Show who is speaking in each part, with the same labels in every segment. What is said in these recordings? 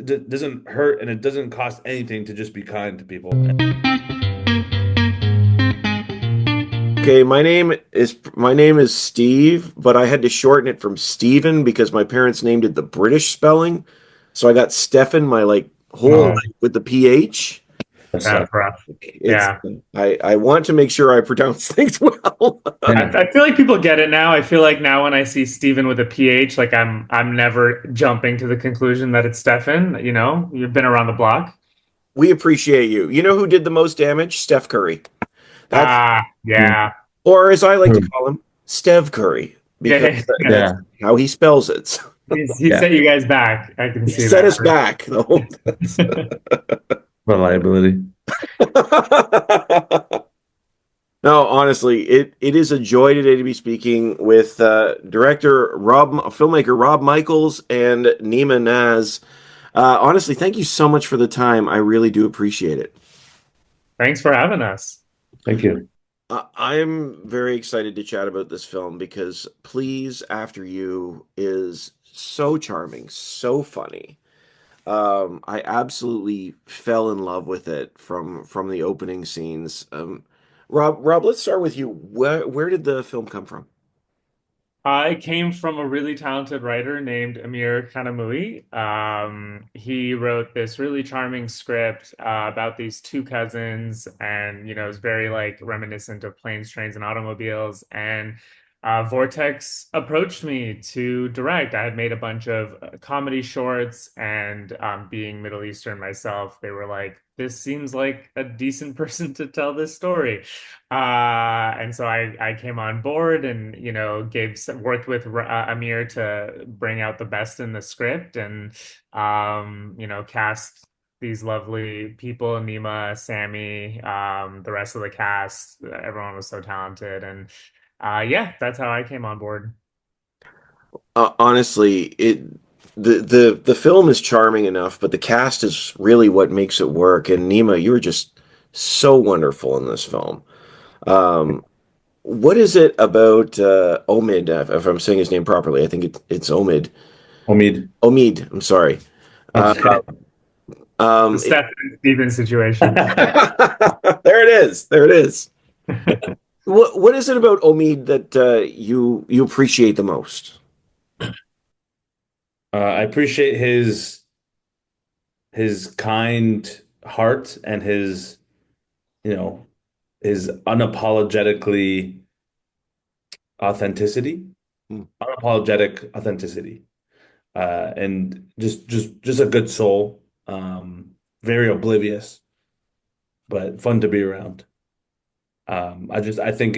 Speaker 1: doesn't hurt and it doesn't cost anything to just be kind to people.
Speaker 2: Okay, my name is Steve, but I had to shorten it from Steven because my parents named it the British spelling. So I got Stefan my like whole
Speaker 1: Oh,
Speaker 2: life with the PH.
Speaker 1: that
Speaker 2: So
Speaker 1: sucks.
Speaker 3: That's rough.
Speaker 2: it's
Speaker 3: Yeah.
Speaker 2: I want to make sure I pronounce things well.
Speaker 1: And
Speaker 3: I feel like people get it now. I feel like now when I see Steven with a PH, like I'm never jumping to the conclusion that it's Stefan. You know, you've been around the block.
Speaker 2: We appreciate you. You know who did the most damage? Steph Curry. That's
Speaker 3: Ah, yeah.
Speaker 2: or as I like to call him, Stev Curry, because
Speaker 3: Yeah.
Speaker 2: that's
Speaker 1: yeah,
Speaker 2: how he spells it.
Speaker 3: He
Speaker 1: yeah,
Speaker 3: set you guys back. I can
Speaker 2: He
Speaker 3: see
Speaker 2: set
Speaker 3: that
Speaker 2: us back, though.
Speaker 1: reliability.
Speaker 2: No, honestly, it is a joy today to be speaking with filmmaker Rob Michaels and Neema Naz. Honestly, thank you so much for the time. I really do appreciate it.
Speaker 3: Thanks for having us.
Speaker 1: Thank you.
Speaker 2: I'm very excited to chat about this film because Please After You is so charming, so funny. I absolutely fell in love with it from the opening scenes. Rob, let's start with you. Where did the film come from?
Speaker 3: I came from a really talented writer named Amir Kanamui. He wrote this really charming script about these two cousins, and it's very like reminiscent of planes, trains, and automobiles. And Vortex approached me to direct. I had made a bunch of comedy shorts, and being Middle Eastern myself, they were like, "This seems like a decent person to tell this story." And so I came on board and worked with Amir to bring out the best in the script and cast these lovely people: Neema, Sammy, the rest of the cast. Everyone was so talented, and yeah, that's how I came on board.
Speaker 2: Honestly, the film is charming enough, but the cast is really what makes it work. And Nima, you were just so wonderful in this film. Um, what is it about Omid? If I'm saying his name properly, I think it's Omid.
Speaker 1: Omid.
Speaker 2: Omid. I'm sorry. Uh,
Speaker 1: Okay.
Speaker 3: The
Speaker 2: um, it-
Speaker 3: Steph and Steven situation.
Speaker 2: there it is. There it is. What is it about Omid that you appreciate the most?
Speaker 1: I appreciate his kind heart and you know, his unapologetically authenticity,
Speaker 2: Hmm.
Speaker 1: unapologetic authenticity, and just a good soul. Very oblivious, but fun to be around. I think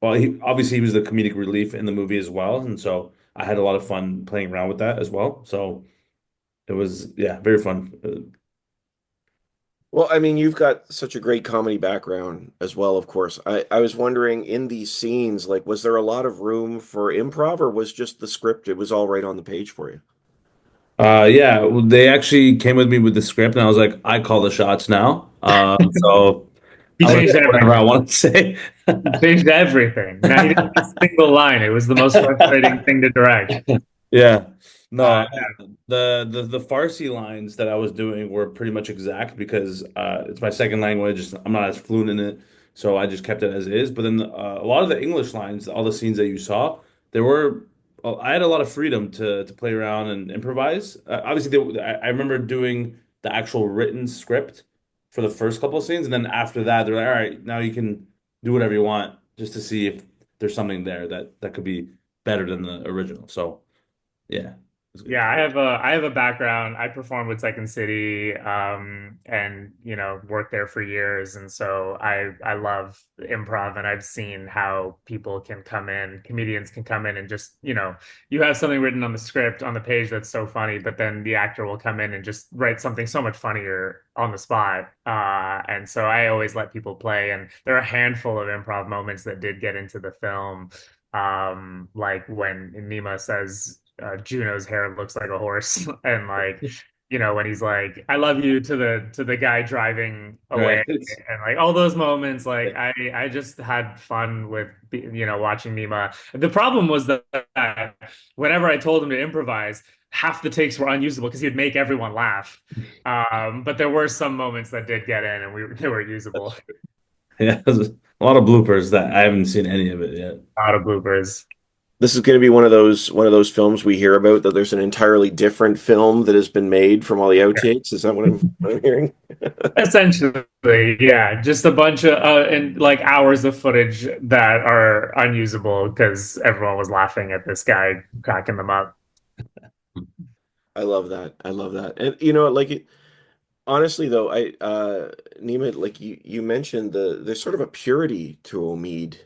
Speaker 1: well, he obviously he was the comedic relief in the movie as well, and so I had a lot of fun playing around with that as well. So it was, yeah, very fun.
Speaker 2: Well, I mean, you've got such a great comedy background as well, of course. I was wondering in these scenes, like, was there a lot of room for improv or was just the script, it was all right on the page for you?
Speaker 1: Yeah, well, they actually came with me with the script, and I was like, I call the shots now. So
Speaker 3: He
Speaker 1: I'm gonna
Speaker 3: changed
Speaker 1: say whatever I
Speaker 3: everything.
Speaker 1: want to say.
Speaker 3: He changed everything. Now he didn't have a single line. It was the most frustrating thing to direct.
Speaker 1: Yeah. No,
Speaker 3: Uh,
Speaker 1: the Farsi lines that I was doing were pretty much exact because it's my second language. I'm not as fluent in it, so I just kept it as is. But then a lot of the English lines, all the scenes that you saw, there were I had a lot of freedom to play around and improvise. Obviously, I remember doing the actual written script for the first couple of scenes, and then after that, they're like, "All right, now you can do whatever you want," just to see if there's something there that could be better than the original. So. Yeah, it's good.
Speaker 3: Yeah, I have a background. I performed with Second City, and worked there for years, and so I love improv, and I've seen how people can come in, comedians can come in and just you have something written on the script on the page that's so funny, but then the actor will come in and just write something so much funnier on the spot, and so I always let people play, and there are a handful of improv moments that did get into the film, like when Nima says Juno's hair looks like a horse, and like when he's like "I love you" to the guy driving
Speaker 1: Right.
Speaker 3: away, and like all those moments, like I just had fun with watching Nima. The problem was that whenever I told him to improvise, half the takes were unusable because he'd make everyone laugh. But there were some moments that did get in and they were usable.
Speaker 1: Yeah, there's a lot of bloopers that I haven't seen any of it yet.
Speaker 3: A lot of bloopers.
Speaker 2: This is going to be one of those films we hear about that there's an entirely different film that has been made from all the outtakes. Is that what I'm hearing?
Speaker 3: Essentially, yeah, just a bunch of and like hours of footage that are unusable because everyone was laughing at this guy cracking them up.
Speaker 2: I love that. I love that. And you know, like honestly though, Neema, like you mentioned there's sort of a purity to Omid.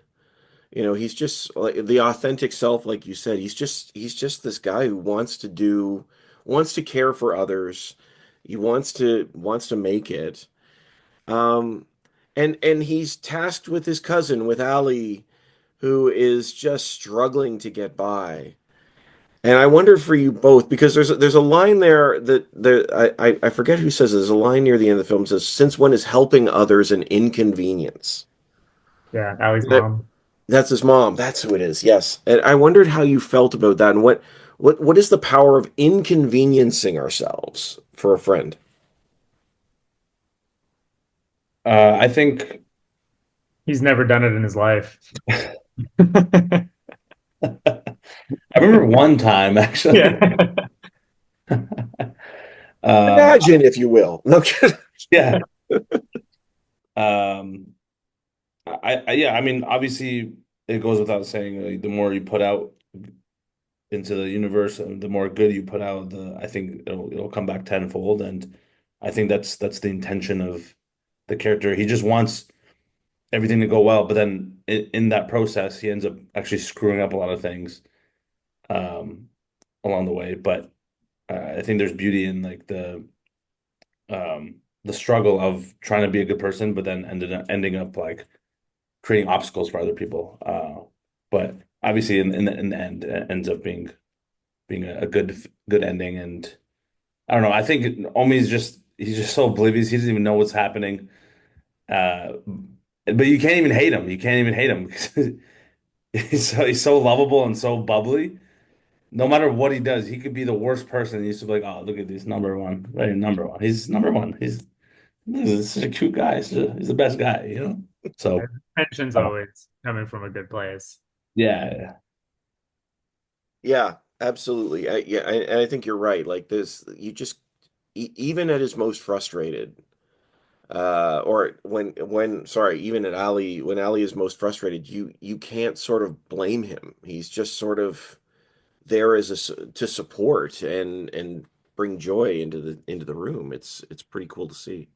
Speaker 2: You know, he's just like the authentic self, like you said. He's just this guy who wants to care for others. He wants to make it. Um, and he's tasked with his cousin, with Ali, who is just struggling to get by. And I wonder for you both, because there's a line there I forget who says it. There's a line near the end of the film that says, "Since when is helping others an inconvenience?"
Speaker 3: Yeah, Allie's
Speaker 2: That
Speaker 3: mom.
Speaker 2: that's his mom. That's who it is. Yes. And I wondered how you felt about that, and what is the power of inconveniencing ourselves for a friend?
Speaker 1: I think
Speaker 3: He's never done it in his life.
Speaker 1: I remember one time actually.
Speaker 3: Yeah.
Speaker 1: Uh,
Speaker 2: Imagine, if you will. No kidding.
Speaker 1: yeah. Um, yeah. I mean, obviously, it goes without saying. Like, the more you put out into the universe, and the more good you put out, the I think it'll come back tenfold. And I think that's the intention of the character. He just wants everything to go well, but then in that process, he ends up actually screwing up a lot of things um, along the way. But I think there's beauty in like the struggle of trying to be a good person, but then ending up like creating obstacles for other people. But obviously, in the end, it ends up being a good ending. And I don't know. I think Omi's just he's just so oblivious. He doesn't even know what's happening. Uh, but you can't even hate him. You can't even hate him because he's so lovable and so bubbly. No matter what he does, he could be the worst person. He's to be like, oh, look at this number one, right? Number one. He's number one. He's such a cute guy. He's the best guy, you know? So,
Speaker 3: Tension's
Speaker 1: uh,
Speaker 3: always coming from a good place.
Speaker 1: yeah,
Speaker 2: Yeah, absolutely. And I think you're right. Like this, even at his most frustrated, or sorry, even at Ali, when Ali is most frustrated, you can't sort of blame him. He's just sort of there to support and bring joy into the room. It's pretty cool to see.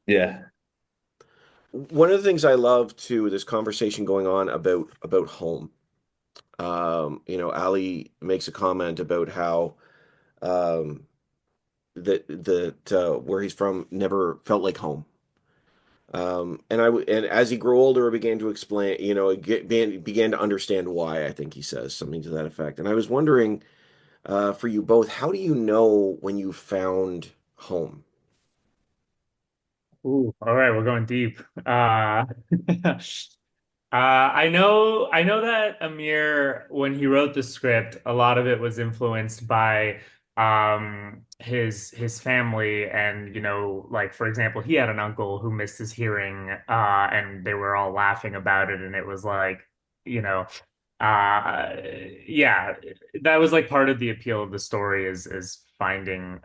Speaker 1: yeah.
Speaker 2: One of the things I love too, this conversation going on about home. You know, Ali makes a comment about how um, that where he's from never felt like home. And as he grew older, I began to explain, you know, began to understand why. I think he says something to that effect. And I was wondering, for you both, how do you know when you found home?
Speaker 3: Ooh, all right, we're going deep. I know that Amir, when he wrote the script, a lot of it was influenced by his family, and you know, like for example, he had an uncle who missed his hearing, and they were all laughing about it, and it was like, you know, uh, yeah, that was like part of the appeal of the story is finding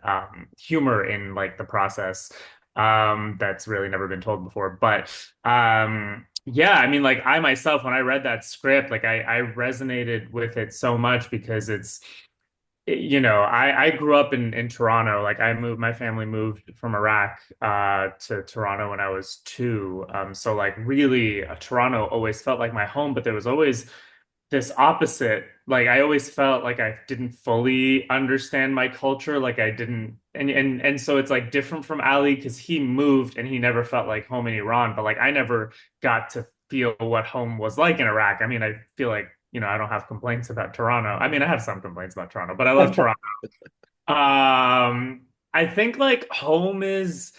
Speaker 3: humor in like the process that's really never been told before. But yeah, I mean, like I myself, when I read that script, like I resonated with it so much because you know, I grew up in Toronto. Like my family moved from Iraq to Toronto when I was two. So like really, Toronto always felt like my home, but there was always this opposite. Like I always felt like I didn't fully understand my culture. Like I didn't, and so it's like different from Ali because he moved and he never felt like home in Iran. But like I never got to feel what home was like in Iraq. I mean, I feel like, you know, I don't have complaints about Toronto. I mean, I have some complaints about Toronto, but I love Toronto. I think like home is,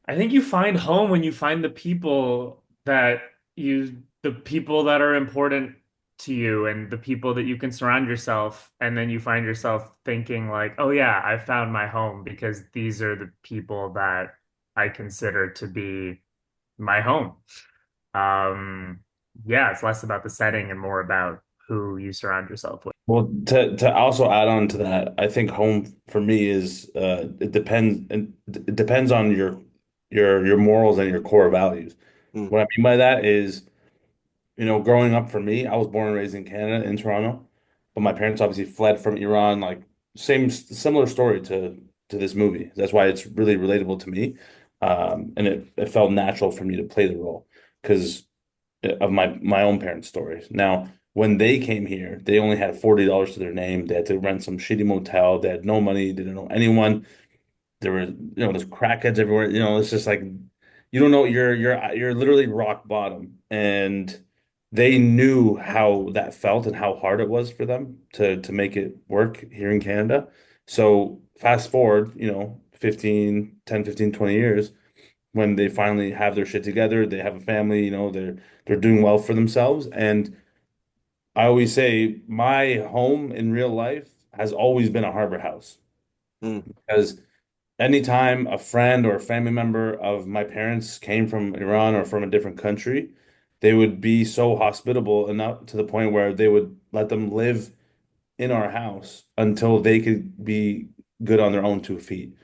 Speaker 3: I think you find home when you find the people that the people that are important to you and the people that you can surround yourself, and then you find yourself thinking like, oh yeah, I found my home because these are the people that I consider to be my home. Um, yeah, it's less about the setting and more about who you surround yourself with.
Speaker 1: Well, to also add on to that, I think home for me is it depends on your morals and your core values.
Speaker 2: Mm,
Speaker 1: What I mean by that is, growing up for me, I was born and raised in Canada in Toronto, but my parents obviously fled from Iran, like similar story to this movie. That's why it's really relatable to me. And it felt natural for me to play the role because of my own parents' stories. Now, when they came here, they only had $40 to their name. They had to rent some shitty motel. They had no money. They didn't know anyone. There were, there's crackheads everywhere. It's just like you don't know. You're literally rock bottom, and they knew how that felt and how hard it was for them to make it work here in Canada. So fast forward, 20 years when they finally have their shit together, they have a family, they're doing well for themselves. And I always say my home in real life has always been a harbor house
Speaker 2: mm.
Speaker 1: because anytime a friend or a family member of my parents came from Iran or from a different country, they would be so hospitable enough to the point where they would let them live in our house until they could be good on their own 2 feet.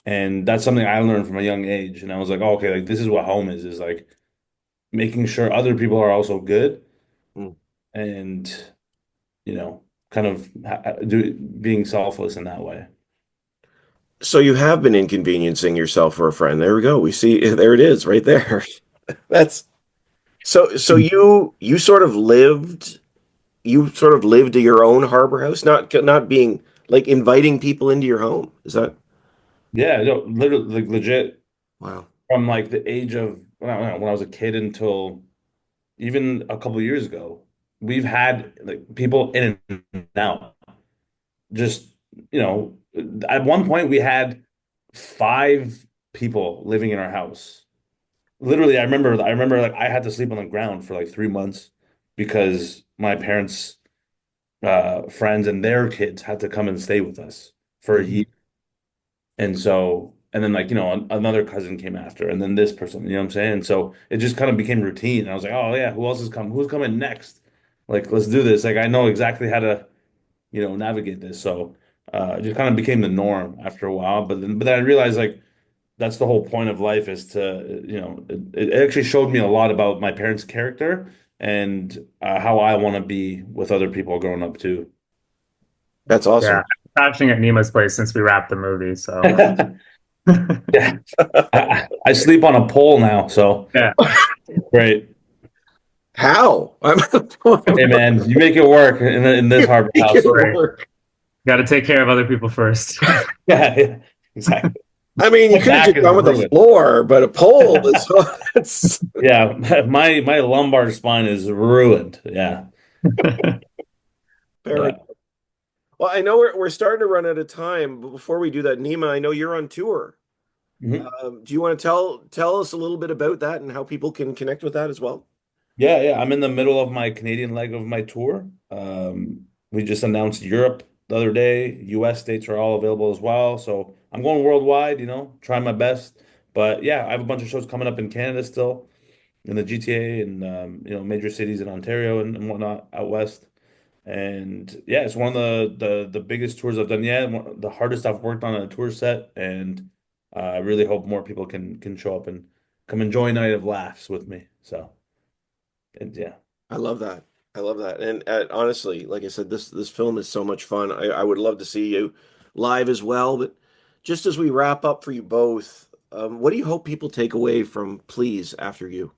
Speaker 1: And that's something I learned from a young age. And I was like, oh, okay, like this is what home is like making sure other people are also good
Speaker 2: Mm.
Speaker 1: and, kind of being selfless in that way.
Speaker 2: So you have been inconveniencing yourself for a friend. There we go. We see there it is right there. That's so you sort of lived at your own harbor house, not being like inviting people into your home. Is that
Speaker 1: Yeah, no, literally, like legit
Speaker 2: wow?
Speaker 1: from like the age of when I was a kid until even a couple of years ago, we've had like people in and out. Just, at one point we had 5 people living in our house. Literally, I remember like I had to sleep on the ground for like 3 months because my parents' friends and their kids had to come and stay with us for a
Speaker 2: Mm.
Speaker 1: year. And then like, another cousin came after, and then this person, you know what I'm saying? So it just kind of became routine. And I was like, oh yeah, who else is coming? Who's coming next? Like, let's do this. Like, I know exactly how to, navigate this. So it just kind of became the norm after a while. But then I realized like that's the whole point of life is to, it actually showed me a lot about my parents' character and how I want to be with other people growing up too.
Speaker 2: That's
Speaker 3: Yeah,
Speaker 2: awesome.
Speaker 3: I'm crashing at Neema's place since we wrapped the movie. So
Speaker 1: Yeah, I sleep on a pole now, so
Speaker 3: yeah,
Speaker 1: great.
Speaker 2: How?
Speaker 1: Hey
Speaker 2: I'm
Speaker 1: man, you make it work in this harbor
Speaker 2: make
Speaker 1: house.
Speaker 2: it
Speaker 3: right.
Speaker 2: work.
Speaker 3: Got to take care of other people first.
Speaker 1: Yeah, yeah, exactly.
Speaker 2: I mean, you
Speaker 1: My
Speaker 2: could have
Speaker 1: back
Speaker 2: just
Speaker 1: is
Speaker 2: gone with a
Speaker 1: ruined.
Speaker 2: floor, but a pole is that's
Speaker 1: Yeah, my lumbar spine is ruined. Yeah,
Speaker 2: very
Speaker 1: yeah.
Speaker 2: well. I know we're starting to run out of time, but before we do that, Nima, I know you're on tour.
Speaker 1: Mhm.
Speaker 2: Do you want to tell us a little bit about that and how people can connect with that as well?
Speaker 1: Yeah, yeah. I'm in the middle of my Canadian leg of my tour. We just announced Europe the other day. US states are all available as well. So I'm going worldwide, trying my best. But yeah, I have a bunch of shows coming up in Canada still, in the GTA and major cities in Ontario and whatnot out west. And yeah, it's one of the biggest tours I've done yet, the hardest I've worked on a tour set, and I really hope more people can show up and come enjoy a night of laughs with me. So, and yeah.
Speaker 2: I love that. I love that. And honestly, like I said, this film is so much fun. I would love to see you live as well. But just as we wrap up for you both, what do you hope people take away from Please After You?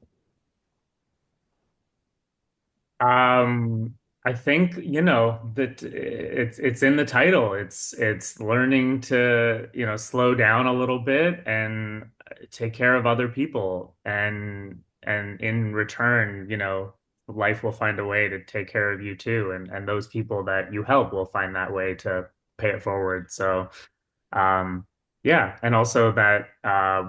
Speaker 3: Um, I think, that it's in the title. It's learning to, slow down a little bit and take care of other people. And in return, life will find a way to take care of you too. And those people that you help will find that way to pay it forward. So, um, yeah, and also that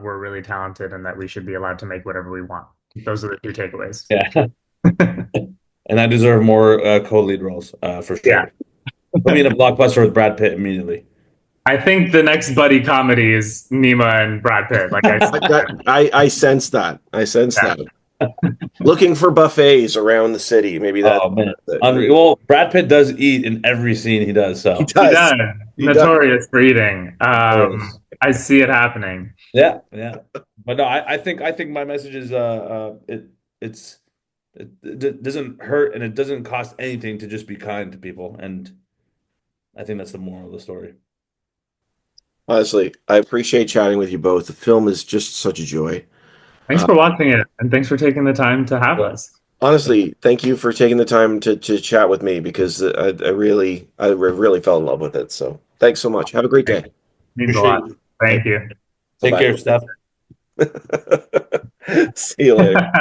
Speaker 3: we're really talented and that we should be allowed to make whatever we want. Those are the two takeaways.
Speaker 1: Yeah. and I deserve more co-lead roles for
Speaker 3: Yeah.
Speaker 1: sure. Put me in a blockbuster with Brad Pitt immediately.
Speaker 3: I think the next buddy comedy is Neema and Brad Pitt. Like I said,
Speaker 2: I sense that. I sense
Speaker 3: yeah,
Speaker 2: that. Looking for buffets around the city. Maybe
Speaker 1: Oh man,
Speaker 2: that's it.
Speaker 1: unreal. Well, Brad Pitt does eat in every scene he does,
Speaker 2: He
Speaker 1: so
Speaker 3: he
Speaker 2: does.
Speaker 3: does.
Speaker 2: He does.
Speaker 3: Notorious for eating.
Speaker 1: notorious.
Speaker 3: I see it happening.
Speaker 1: Yeah, yeah. But no, I think my message is it's it doesn't hurt and it doesn't cost anything to just be kind to people, and I think that's the moral of the story.
Speaker 2: Honestly, I appreciate chatting with you both. The film is just such a joy.
Speaker 3: Thanks
Speaker 2: Uh,
Speaker 3: for watching it, and thanks for taking the time to have
Speaker 1: Yeah.
Speaker 3: us.
Speaker 2: honestly, thank you for taking the time to chat with me because I really fell in love with it. So thanks so much. Have a great day.
Speaker 3: Means a
Speaker 1: Appreciate
Speaker 3: lot.
Speaker 1: you.
Speaker 3: Thank you.
Speaker 1: Take
Speaker 2: Bye
Speaker 1: care, Steph.
Speaker 2: bye. See you later.